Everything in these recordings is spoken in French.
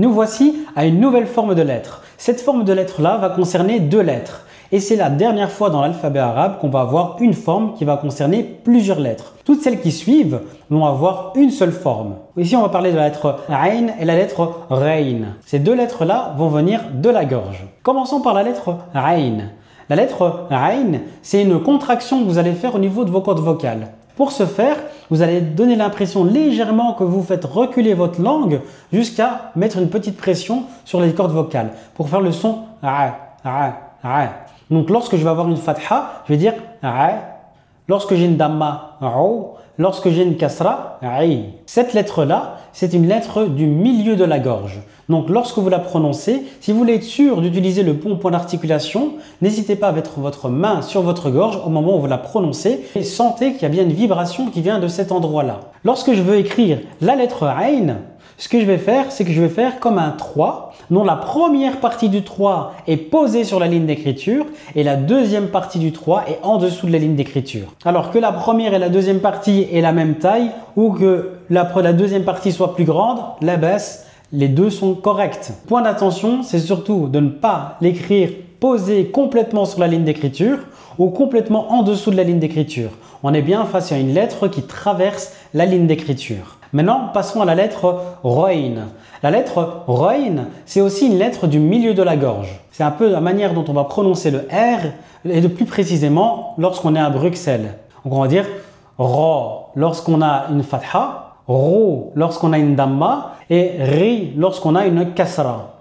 Nous voici à une nouvelle forme de lettre. Cette forme de lettre-là va concerner deux lettres. Et c'est la dernière fois dans l'alphabet arabe qu'on va avoir une forme qui va concerner plusieurs lettres. Toutes celles qui suivent vont avoir une seule forme. Ici, on va parler de la lettre Ain et la lettre Rain. Ces deux lettres-là vont venir de la gorge. Commençons par la lettre Ain. La lettre Ain, c'est une contraction que vous allez faire au niveau de vos cordes vocales. Pour ce faire, vous allez donner l'impression légèrement que vous faites reculer votre langue jusqu'à mettre une petite pression sur les cordes vocales pour faire le son A, A, A. Donc lorsque je vais avoir une fatha, je vais dire A. Lorsque j'ai une damma, Au. Lorsque j'ai une kasra, Ai. Cette lettre-là, c'est une lettre du milieu de la gorge. Donc lorsque vous la prononcez, si vous voulez être sûr d'utiliser le bon point d'articulation, n'hésitez pas à mettre votre main sur votre gorge au moment où vous la prononcez et sentez qu'il y a bien une vibration qui vient de cet endroit-là. Lorsque je veux écrire la lettre Ain, ce que je vais faire, c'est que je vais faire comme un 3, dont la première partie du 3 est posée sur la ligne d'écriture et la deuxième partie du 3 est en dessous de la ligne d'écriture. Alors que la première et la deuxième partie aient la même taille ou que la deuxième partie soit plus grande, la baisse, les deux sont corrects. Point d'attention, c'est surtout de ne pas l'écrire posé complètement sur la ligne d'écriture ou complètement en dessous de la ligne d'écriture. On est bien face à une lettre qui traverse la ligne d'écriture. Maintenant, passons à la lettre Roin. La lettre Roin, c'est aussi une lettre du milieu de la gorge. C'est un peu la manière dont on va prononcer le R et de plus précisément lorsqu'on est à Bruxelles. Donc on va dire Ro lorsqu'on a une fatha, Ro lorsqu'on a une damma et Ri lorsqu'on a une kasra.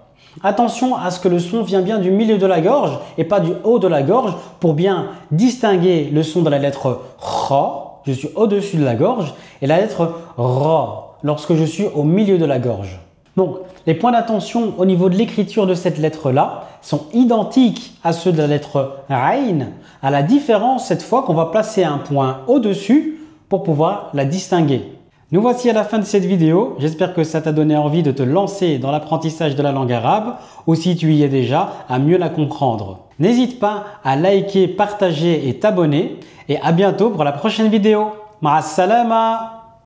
Attention à ce que le son vient bien du milieu de la gorge et pas du haut de la gorge pour bien distinguer le son de la lettre Kha. Je suis au-dessus de la gorge et la lettre Ra lorsque je suis au milieu de la gorge. Donc, les points d'attention au niveau de l'écriture de cette lettre-là sont identiques à ceux de la lettre Ain, à la différence cette fois qu'on va placer un point au-dessus pour pouvoir la distinguer. Nous voici à la fin de cette vidéo. J'espère que ça t'a donné envie de te lancer dans l'apprentissage de la langue arabe ou si tu y es déjà, à mieux la comprendre. N'hésite pas à liker, partager et t'abonner et à bientôt pour la prochaine vidéo. Ma'as salama.